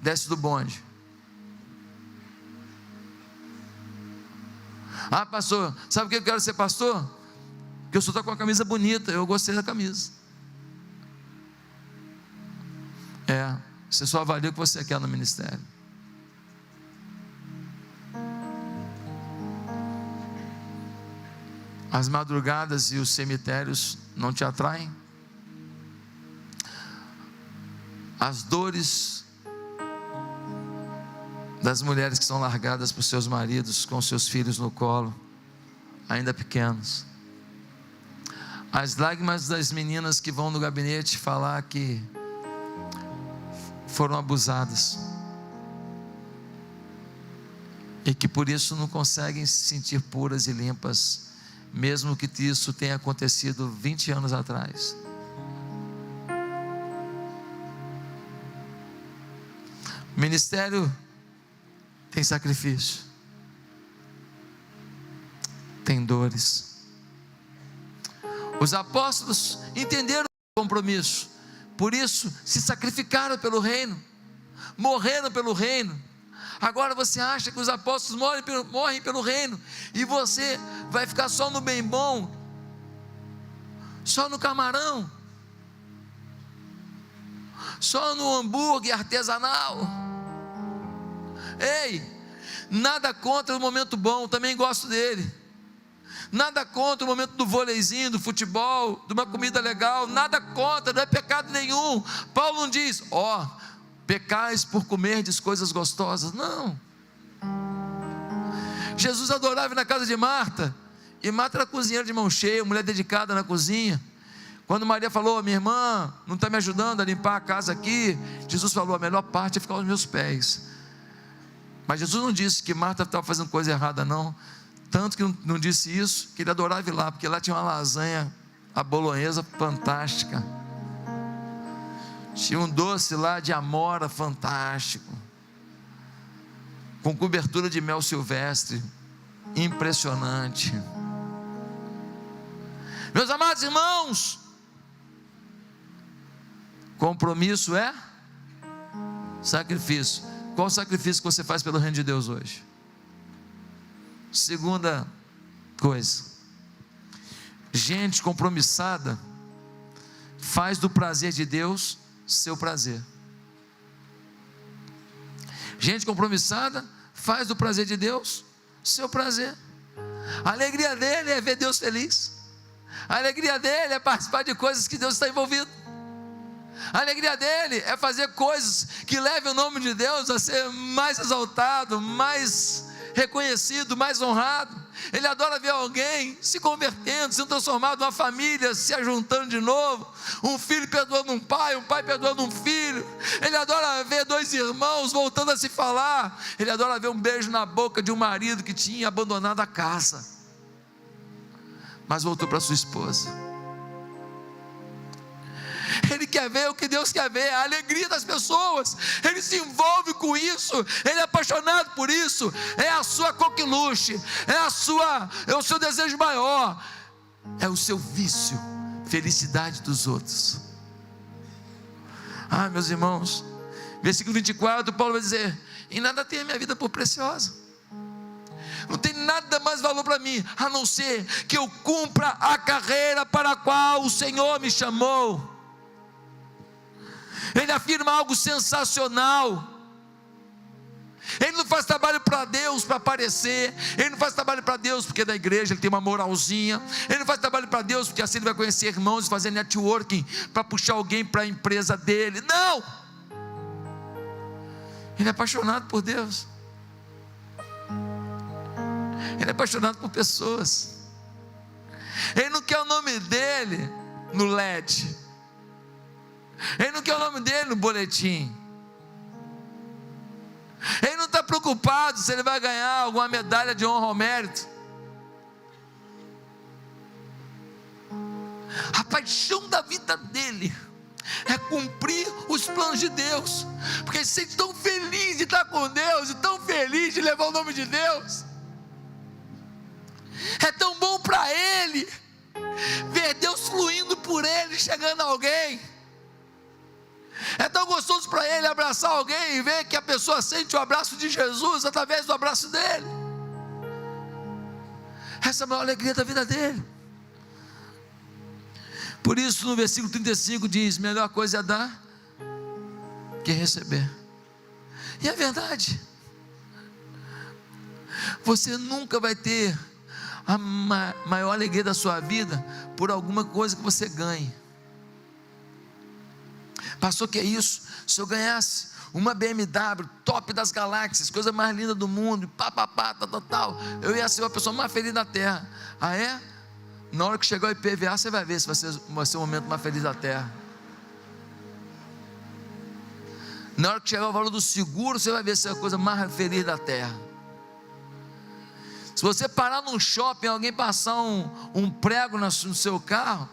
desce do bonde. Ah, pastor, sabe por que eu quero ser pastor? Porque eu só estou com uma camisa bonita, eu gostei da camisa. Você só avalia o que você quer no ministério. As madrugadas e os cemitérios não te atraem? As dores das mulheres que são largadas por seus maridos com seus filhos no colo, ainda pequenos. As lágrimas das meninas que vão no gabinete falar que foram abusadas e que por isso não conseguem se sentir puras e limpas, mesmo que isso tenha acontecido 20 anos atrás. O ministério tem sacrifício, tem dores. Os apóstolos entenderam o compromisso, por isso se sacrificaram pelo reino, morreram pelo reino. Agora você acha que os apóstolos morrem pelo reino e você vai ficar só no bem bom, só no camarão, só no hambúrguer artesanal? Ei, nada contra o momento bom, também gosto dele. Nada contra o momento do vôleizinho, do futebol, de uma comida legal, nada contra, não é pecado nenhum. Paulo não diz, pecais por comerdes coisas gostosas, não. Jesus adorava ir na casa de Marta, e Marta era cozinheira de mão cheia, mulher dedicada na cozinha. Quando Maria falou, minha irmã não está me ajudando a limpar a casa aqui, Jesus falou, a melhor parte é ficar aos meus pés. Mas Jesus não disse que Marta estava fazendo coisa errada, não. Tanto que não disse isso, que ele adorava ir lá, porque lá tinha uma lasanha, a bolonhesa fantástica. Tinha um doce lá de amora fantástico, com cobertura de mel silvestre, impressionante. Meus amados irmãos, compromisso é sacrifício. Qual o sacrifício que você faz pelo reino de Deus hoje? Segunda coisa, gente compromissada faz do prazer de Deus seu prazer. Gente compromissada faz do prazer de Deus seu prazer. A alegria dele é ver Deus feliz. A alegria dele é participar de coisas que Deus está envolvido. A alegria dele é fazer coisas que levem o nome de Deus a ser mais exaltado, mais reconhecido, mais honrado. Ele adora ver alguém se convertendo, sendo transformado, uma família se ajuntando de novo, um filho perdoando um pai perdoando um filho. Ele adora ver dois irmãos voltando a se falar. Ele adora ver um beijo na boca de um marido que tinha abandonado a casa, mas voltou para sua esposa. Ele quer ver o que Deus quer ver, a alegria das pessoas. Ele se envolve com isso, ele é apaixonado por isso. É a sua coqueluche, é o seu desejo maior, é o seu vício, felicidade dos outros. Meus irmãos, versículo 24, Paulo vai dizer: em nada tenho a minha vida por preciosa. Não tem nada mais valor para mim, a não ser que eu cumpra a carreira para a qual o Senhor me chamou. Ele afirma algo sensacional. Ele não faz trabalho para Deus para aparecer. Ele não faz trabalho para Deus porque da igreja ele tem uma moralzinha. Ele não faz trabalho para Deus porque assim ele vai conhecer irmãos e fazer networking para puxar alguém para a empresa dele. Não! Ele é apaixonado por Deus. Ele é apaixonado por pessoas. Ele não quer o nome dele no LED. Ele não quer o nome dele no boletim. Ele não está preocupado se ele vai ganhar alguma medalha de honra ao mérito. A paixão da vida dele é cumprir os planos de Deus, porque ele se sente tão feliz de estar com Deus, e tão feliz de levar o nome de Deus. É tão bom para ele ver Deus fluindo por ele, chegando a alguém. É tão gostoso para ele abraçar alguém e ver que a pessoa sente o abraço de Jesus através do abraço dele. Essa é a maior alegria da vida dele. Por isso no versículo 35 diz: melhor coisa é dar que receber. E é verdade. Você nunca vai ter a maior alegria da sua vida por alguma coisa que você ganhe. Pastor, que é isso? Se eu ganhasse uma BMW top das galáxias, coisa mais linda do mundo, tal, eu ia ser a pessoa mais feliz da terra. Ah, é? Na hora que chegar o IPVA, você vai ver se vai ser o momento mais feliz da terra. Na hora que chegar o valor do seguro, você vai ver se é a coisa mais feliz da terra. Se você parar num shopping, alguém passar um prego no seu carro,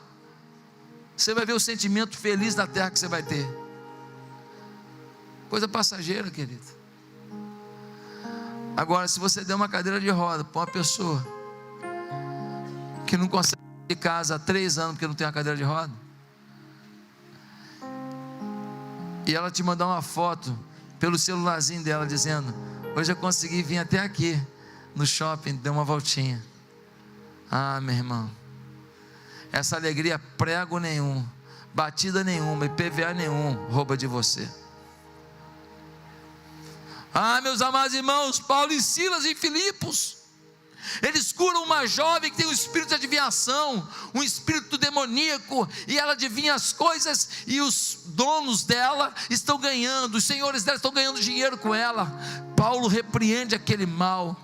você vai ver o sentimento feliz da terra que você vai ter. Coisa passageira, querido. Agora, se você der uma cadeira de roda para uma pessoa que não consegue sair de casa há 3 anos porque não tem uma cadeira de roda, e ela te mandar uma foto pelo celularzinho dela dizendo: hoje eu consegui vir até aqui no shopping, deu uma voltinha. Ah, meu irmão, essa alegria, prego nenhum, batida nenhuma, IPVA nenhum rouba de você. Ah, meus amados irmãos, Paulo e Silas em Filipos, eles curam uma jovem que tem um espírito de adivinhação, um espírito demoníaco, e ela adivinha as coisas, e os donos dela estão ganhando, os senhores dela estão ganhando dinheiro com ela. Paulo repreende aquele mal.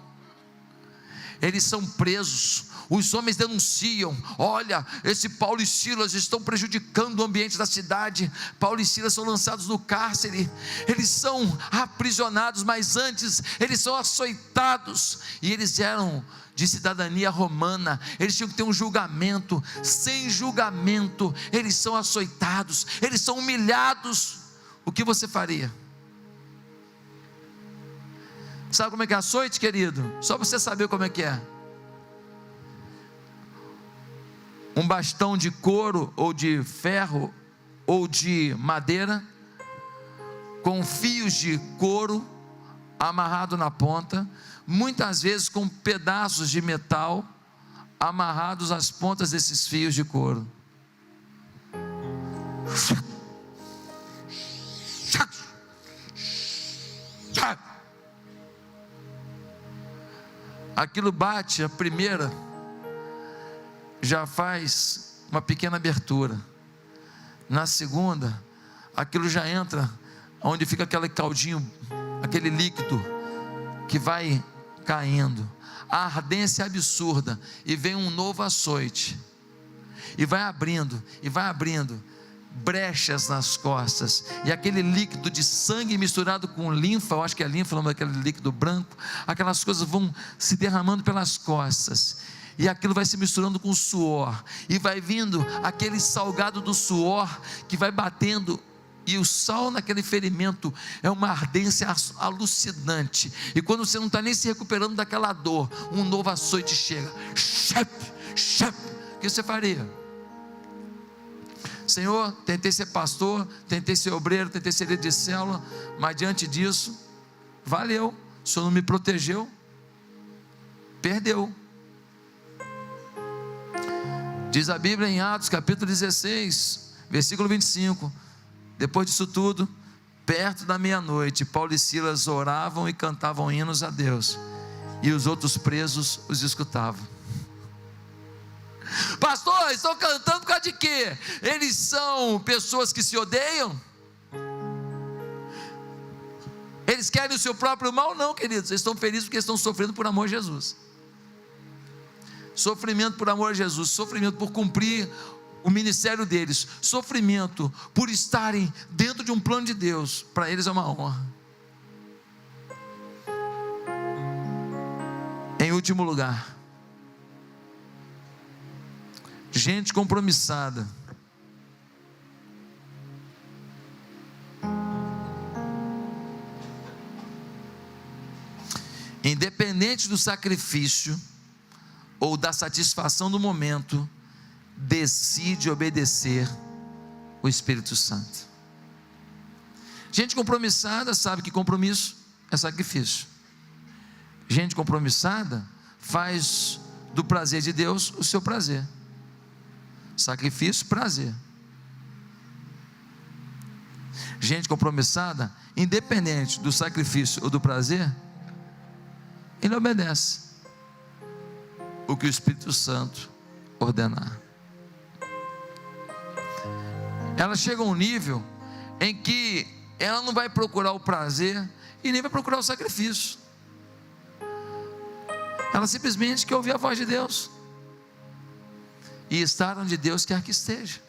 Eles são presos, os homens denunciam: olha, esse Paulo e Silas estão prejudicando o ambiente da cidade. Paulo e Silas são lançados no cárcere, eles são aprisionados, mas antes eles são açoitados, e eles eram de cidadania romana, eles tinham que ter um julgamento. Sem julgamento, eles são açoitados, eles são humilhados. O que você faria? Sabe como é que é açoite, querido? Só para você saber como é que é. Um bastão de couro, ou de ferro, ou de madeira, com fios de couro amarrado na ponta, muitas vezes com pedaços de metal amarrados às pontas desses fios de couro. Aquilo bate, a primeira já faz uma pequena abertura, na segunda aquilo já entra onde fica aquele caldinho, aquele líquido que vai caindo, a ardência é absurda, e vem um novo açoite, e vai abrindo brechas nas costas, e aquele líquido de sangue misturado com linfa, eu acho que é linfa, o nome daquele líquido branco, aquelas coisas vão se derramando pelas costas, e aquilo vai se misturando com suor, e vai vindo aquele salgado do suor que vai batendo, e o sal naquele ferimento é uma ardência alucinante, e quando você não está nem se recuperando daquela dor, um novo açoite chega, o que você faria? Senhor, tentei ser pastor, tentei ser obreiro, tentei ser líder de célula, mas diante disso, valeu, o Senhor não me protegeu, perdeu. Diz a Bíblia em Atos capítulo 16, versículo 25, depois disso tudo, perto da meia-noite, Paulo e Silas oravam e cantavam hinos a Deus, e os outros presos os escutavam. Pastor, estão cantando por causa de quê? Eles são pessoas que se odeiam? Eles querem o seu próprio mal? Não, queridos, eles estão felizes porque estão sofrendo por amor a Jesus. Sofrimento por amor a Jesus, sofrimento por cumprir o ministério deles, sofrimento por estarem dentro de um plano de Deus, para eles é uma honra. último lugar, gente compromissada. Independente do sacrifício ou da satisfação do momento, decide obedecer o Espírito Santo. Gente compromissada sabe que compromisso é sacrifício. Gente compromissada faz do prazer de Deus o seu prazer. Sacrifício, prazer. Gente compromissada, independente do sacrifício ou do prazer, ele obedece o que o Espírito Santo ordenar. Ela chega a um nível em que ela não vai procurar o prazer e nem vai procurar o sacrifício. Ela simplesmente quer ouvir a voz de Deus e estar onde Deus quer que esteja.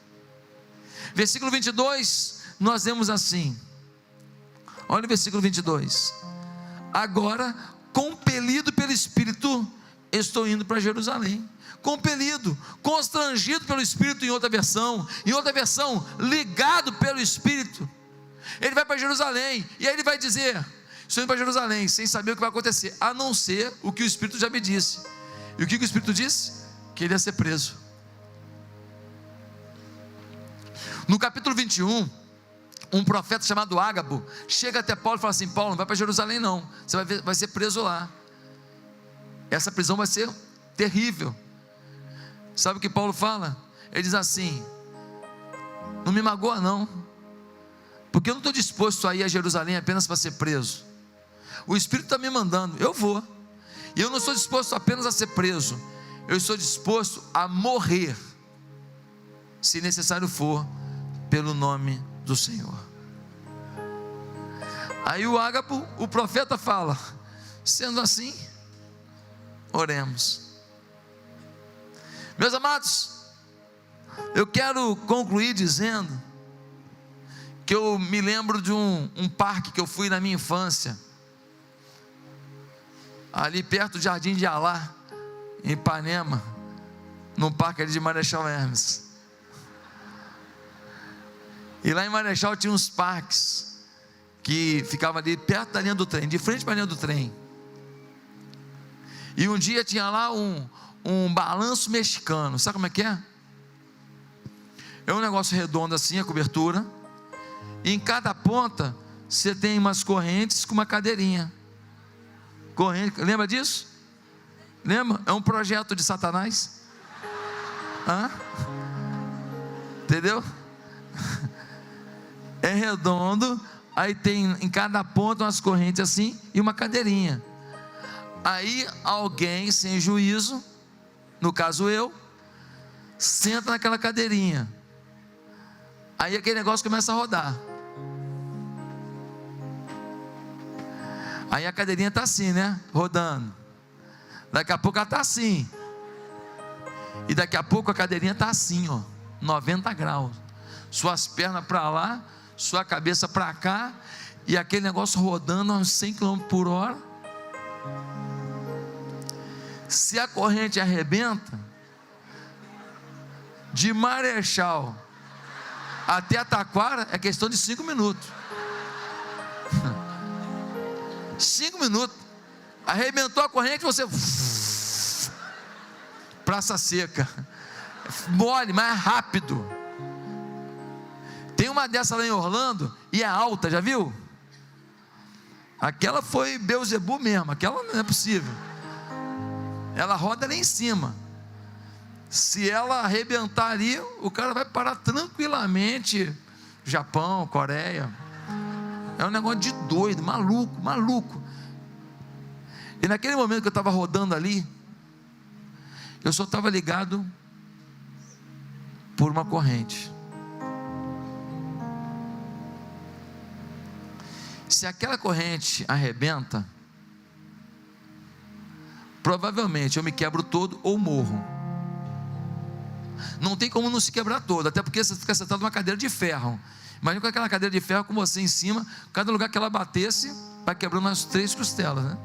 Versículo 22, nós vemos assim, olha o versículo 22: agora, compelido pelo Espírito, estou indo para Jerusalém. Compelido, constrangido pelo Espírito em outra versão, ligado pelo Espírito, ele vai para Jerusalém, e aí ele vai dizer: estou indo para Jerusalém, sem saber o que vai acontecer, a não ser o que o Espírito já me disse. E o que o Espírito disse? Que ele ia ser preso. No capítulo 21, um profeta chamado Ágabo chega até Paulo e fala assim: Paulo, não vai para Jerusalém não, você vai ser preso lá, essa prisão vai ser terrível. Sabe o que Paulo fala? Ele diz assim: não me magoa não, porque eu não estou disposto a ir a Jerusalém apenas para ser preso. O Espírito está me mandando, eu vou, e eu não estou disposto apenas a ser preso, eu estou disposto a morrer, se necessário for, pelo nome do Senhor. Aí o Ágabo, o profeta, fala: sendo assim, oremos. Meus amados, eu quero concluir dizendo que eu me lembro de um parque que eu fui na minha infância, ali perto do Jardim de Alá, em Ipanema, num parque ali de Marechal Hermes. E lá em Marechal tinha uns parques que ficavam ali perto da linha do trem, de frente para a linha do trem. E um dia tinha lá um balanço mexicano. Sabe como é que é? É um negócio redondo assim, a cobertura, e em cada ponta você tem umas correntes com uma cadeirinha. Corrente, lembra disso? Lembra? É um projeto de Satanás. Entendeu? É redondo, aí tem em cada ponta umas correntes assim e uma cadeirinha. Aí alguém sem juízo, no caso eu, senta naquela cadeirinha. Aí aquele negócio começa a rodar. Aí a cadeirinha está assim, né? Rodando. Daqui a pouco ela está assim. E daqui a pouco a cadeirinha está assim, ó, 90 graus. Suas pernas para lá, sua cabeça para cá, e aquele negócio rodando a uns 100 km por hora. Se a corrente arrebenta, de Marechal até a Taquara é questão de 5 minutos. 5 minutos. Arrebentou a corrente, você praça seca, mole, mas é rápido. Tem uma dessa lá em Orlando e é alta, já viu? Aquela foi Beelzebub mesmo, aquela não é possível. Ela roda lá em cima. Se ela arrebentar ali, o cara vai parar tranquilamente. Japão, Coreia. É um negócio de doido, maluco. E naquele momento que eu estava rodando ali, eu só estava ligado por uma corrente. Se aquela corrente arrebenta, provavelmente eu me quebro todo ou morro. Não tem como não se quebrar todo, até porque você fica sentado numa cadeira de ferro. Imagina com aquela cadeira de ferro com você em cima, cada lugar que ela batesse, vai quebrando as 3 costelas, né?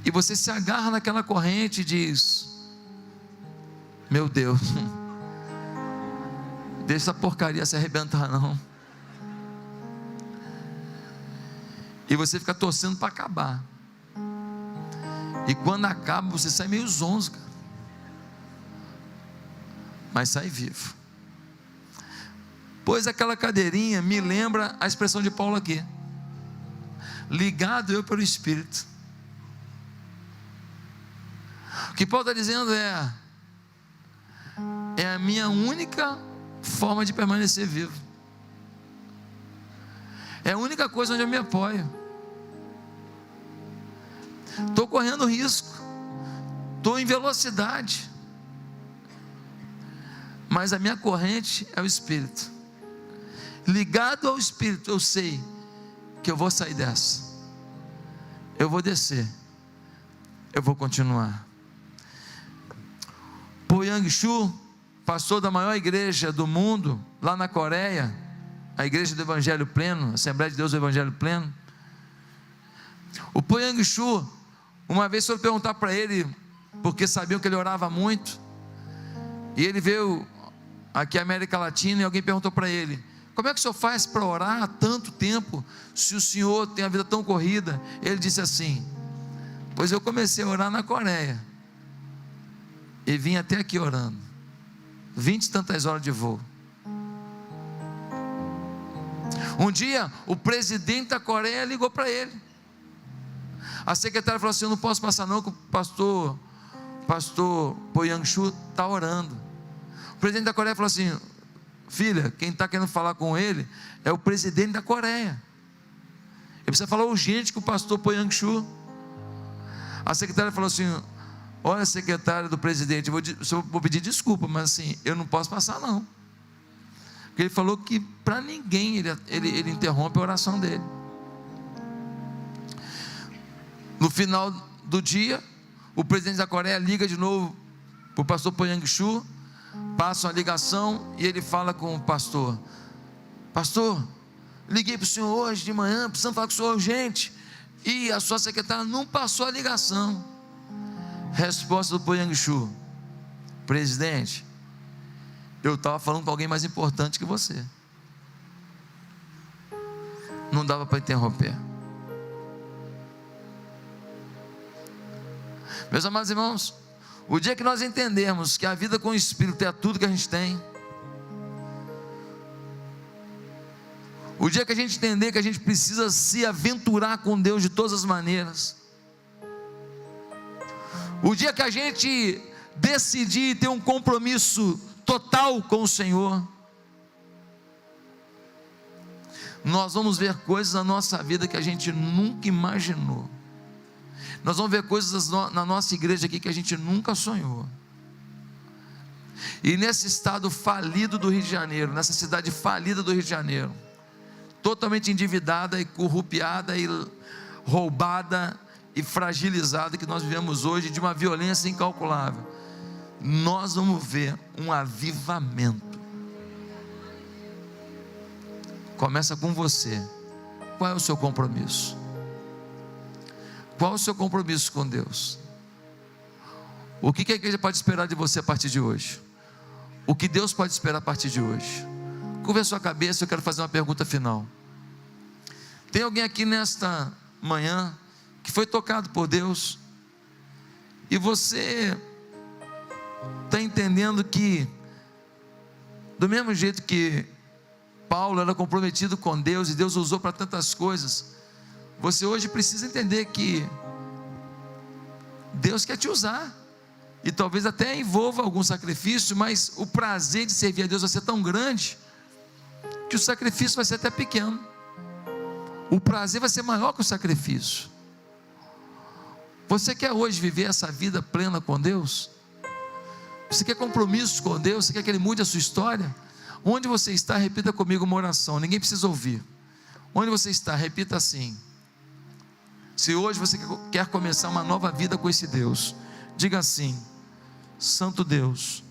e você se agarra naquela corrente e diz: meu Deus, deixa essa porcaria se arrebentar não. E você fica torcendo para acabar, e quando acaba você sai meio zonzo, cara, mas sai vivo. Pois aquela cadeirinha me lembra a expressão de Paulo aqui: ligado eu pelo Espírito. O que Paulo está dizendo é a minha única forma de permanecer vivo, é a única coisa onde eu me apoio. Estou correndo risco, estou em velocidade, mas a minha corrente é o Espírito. Ligado ao Espírito, eu sei que eu vou sair dessa, eu vou descer, eu vou continuar. Po Yang-Shu, pastor da maior igreja do mundo, lá na Coreia, a igreja do Evangelho Pleno, Assembleia de Deus do Evangelho Pleno. O Po Yang-Shu, uma vez foram perguntar para ele, porque sabiam que ele orava muito, e ele veio aqui à América Latina, e alguém perguntou para ele: como é que o senhor faz para orar há tanto tempo, se o senhor tem a vida tão corrida? Ele disse assim: pois eu comecei a orar na Coreia, e vim até aqui orando, 20 e tantas horas de voo. Um dia, o presidente da Coreia ligou para ele, a secretária falou assim: eu não posso passar não, que o pastor Po Yang-Shu está orando. O presidente da Coreia falou assim: filha, quem está querendo falar com ele é o presidente da Coreia, ele precisa falar urgente com o pastor Po Yang-Shu. A secretária falou assim: olha, secretária do presidente, eu vou pedir desculpa, mas assim, eu não posso passar não, porque ele falou que para ninguém ele interrompe a oração dele. No final do dia, o presidente da Coreia liga de novo para o pastor Po Yang-Shu, passa uma ligação e ele fala com o pastor: pastor, liguei para o senhor hoje de manhã, precisamos falar com o senhor urgente, e a sua secretária não passou a ligação. Resposta do Po Yang-Shu: presidente, eu estava falando com alguém mais importante que você, não dava para interromper. Meus amados irmãos, o dia que nós entendermos que a vida com o Espírito é tudo que a gente tem, o dia que a gente entender que a gente precisa se aventurar com Deus de todas as maneiras, o dia que a gente decidir ter um compromisso total com o Senhor, nós vamos ver coisas na nossa vida que a gente nunca imaginou. Nós vamos ver coisas na nossa igreja aqui que a gente nunca sonhou. E nesse estado falido do Rio de Janeiro, nessa cidade falida do Rio de Janeiro, totalmente endividada e corrupiada e roubada e fragilizada que nós vivemos hoje, de uma violência incalculável, nós vamos ver um avivamento. Começa com você. Qual é o seu compromisso? Qual o seu compromisso com Deus? O que a igreja pode esperar de você a partir de hoje? O que Deus pode esperar a partir de hoje? Curva a sua cabeça, eu quero fazer uma pergunta final. Tem alguém aqui nesta manhã que foi tocado por Deus, e você está entendendo que, do mesmo jeito que Paulo era comprometido com Deus, e Deus usou para tantas coisas, você hoje precisa entender que Deus quer te usar, e talvez até envolva algum sacrifício, mas o prazer de servir a Deus vai ser tão grande, que o sacrifício vai ser até pequeno. O prazer vai ser maior que o sacrifício. Você quer hoje viver essa vida plena com Deus? Você quer compromisso com Deus? Você quer que Ele mude a sua história? Onde você está, repita comigo uma oração, ninguém precisa ouvir. Onde você está, repita assim: se hoje você quer começar uma nova vida com esse Deus, diga assim: Santo Deus,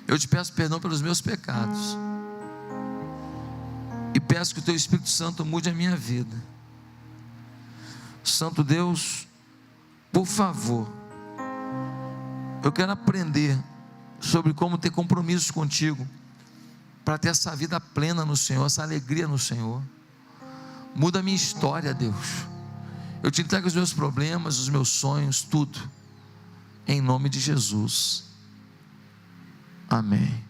eu te peço perdão pelos meus pecados, e peço que o Teu Espírito Santo mude a minha vida. Santo Deus, por favor, eu quero aprender sobre como ter compromisso contigo, para ter essa vida plena no Senhor, essa alegria no Senhor. Muda a minha história, Deus. Eu te entrego os meus problemas, os meus sonhos, tudo, em nome de Jesus. Amém.